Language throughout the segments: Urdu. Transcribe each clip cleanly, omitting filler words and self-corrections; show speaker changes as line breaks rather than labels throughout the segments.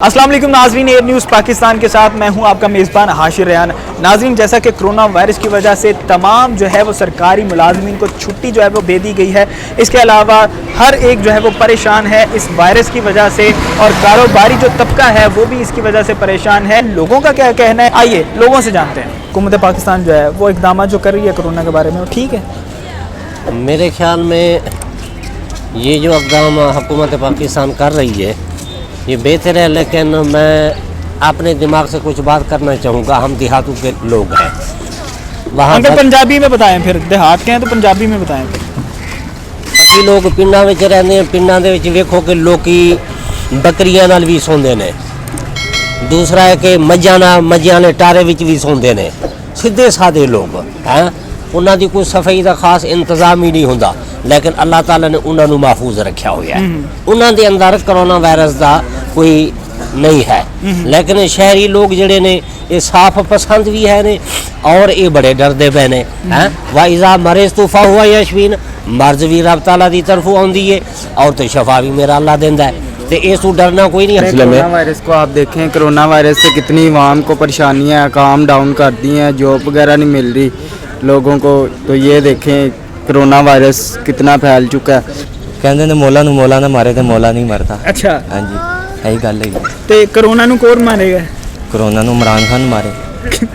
السلام علیکم ناظرین، ایئر نیوز پاکستان کے ساتھ میں ہوں آپ کا میزبان حاشر ریحان۔ ناظرین، جیسا کہ کرونا وائرس کی وجہ سے تمام جو ہے وہ سرکاری ملازمین کو چھٹی جو ہے وہ دے دی گئی ہے، اس کے علاوہ ہر ایک جو ہے وہ پریشان ہے اس وائرس کی وجہ سے، اور کاروباری جو طبقہ ہے وہ بھی اس کی وجہ سے پریشان ہے۔ لوگوں کا کیا کہنا ہے، آئیے لوگوں سے جانتے ہیں۔ حکومت پاکستان جو ہے وہ اقدامات جو کر رہی ہے کرونا کے بارے میں، وہ ٹھیک ہے؟
میرے خیال میں یہ جو اقدام حکومت پاکستان کر رہی ہے یہ بہتر ہے، لیکن میں اپنے دماغ سے کچھ بات کرنا چاہوں گا۔ ہم دیہاتوں کے لوگ ہیں، وہاں
اگر پنجابی میں بتائیں، پھر دیہات کے ہیں تو پنجابی میں بتائیں۔
اسی لوگ پنڈاں وچ رہندے ہیں، پنڈاں دے وچ ویکھو کہ لوکی بکریاں نال بھی سوندے نے، دوسرا ہے کہ مجھاں نے ٹارے وچ بھی سوندے نے، سیدھے سادے لوگ ہیں، انہاں دی کوئی صفائی دا خاص انتظام ہی نہیں ہوندا، لیکن اللہ تعالیٰ نے انہاں نو محفوظ رکھیا ہوا ہے۔ انہاں دے اندر کرونا وائرس دا کوئی نہیں ہے، لیکن شہری لوگ جڑے نے یہ صاف پسند بھی ہے نے، اور یہ بڑے ڈردے پے نے۔ وَإِذَا مَرِضْتُ فَهُوَ يَشْفِينِ، مرض بھی رب تعالیٰ دی طرفوں آندی ہے اور تو شفا بھی میرا اللہ دیندا ہے، تو اس تو ڈرنا کوئی نہیں ہے۔
کرونا وائرس کو آپ دیکھیں، کرونا وائرس سے کتنی عوام کو پریشانیاں، کام ڈاؤن کر دی ہیں، جاب وغیرہ نہیں مل رہی لوگوں کو، تو یہ دیکھیں کرونا وائرس کتنا پھیل چکا ہے۔
ਕਹਿੰਦੇ ਨੇ ਮੋਲਾ ਨਾ ਮਾਰੇ ਤੇ ਮੋਲਾ ਨਹੀਂ ਮਰਦਾ।
ਅੱਛਾ,
ਹਾਂਜੀ ਇਹੀ ਗੱਲ ਹੈ।
ਤੇ ਕਰੋਨਾ ਨੂੰ ਕੌਣ ਮਾਰੇਗਾ?
ਕਰੋਨਾ ਨੂੰ ਇਮਰਾਨ ਖਾਨ ਮਾਰੇ।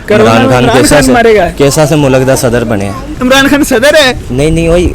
ਕਰੋਨਾ ਨੂੰ ਇਮਰਾਨ ਖਾਨ ਮਾਰੇਗਾ?
ਕੈਸਾ ਸੇ ਮੁਲਕ ਦਾ ਸਦਰ ਬਣਿਆ।
ਇਮਰਾਨ ਖਾਨ ਸਦਰ ਹੈ?
ਨਹੀਂ ਉਹੀ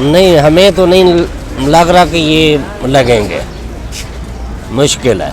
نہیں ہمیں تو نہیں لگ رہا کہ یہ لگیں گے، مشکل ہے۔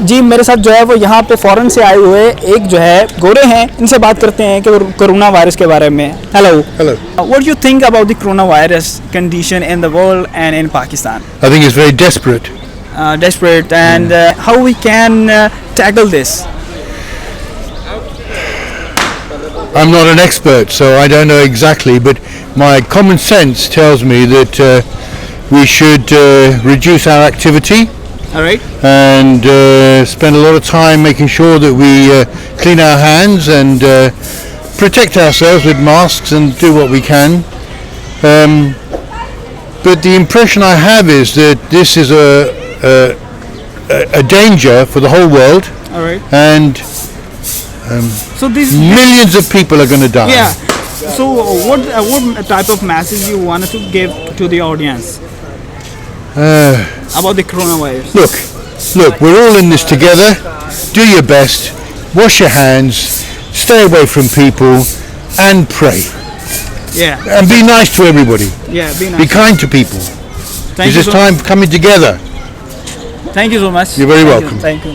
جی میرے ساتھ جو ہے وہ یہاں پہ فورن سے آئے ہوئے ایک جو ہے گورے ہیں، ان سے بات کرتے ہیں کہ کرونا وائرس کے بارے میں۔ Hello what do you think about the coronavirus condition in the world and in Pakistan?
I think it's very desperate.
Desperate, and how we can tackle this?
I'm not an expert, so I don't know exactly, but my common sense tells me that we should reduce our activity
All right.
and spend a lot of time making sure that we clean our hands and protect ourselves with masks and do what we can. But the impression I have is that this is a danger for the whole world,
All right.
and
So this
millions of people are going to die.
yeah. So what type of message you wanted to give to the audience about the coronavirus?
Look, we're all in this together. Do your best. Wash your hands. Stay away from people and pray.
Yeah.
And be nice to everybody.
Yeah. Be
Be
nice.
kind to people.
Thank
It's
you
just
so
time coming together.
Thank you so much.
You're very
Thank you.
welcome.
Thank you.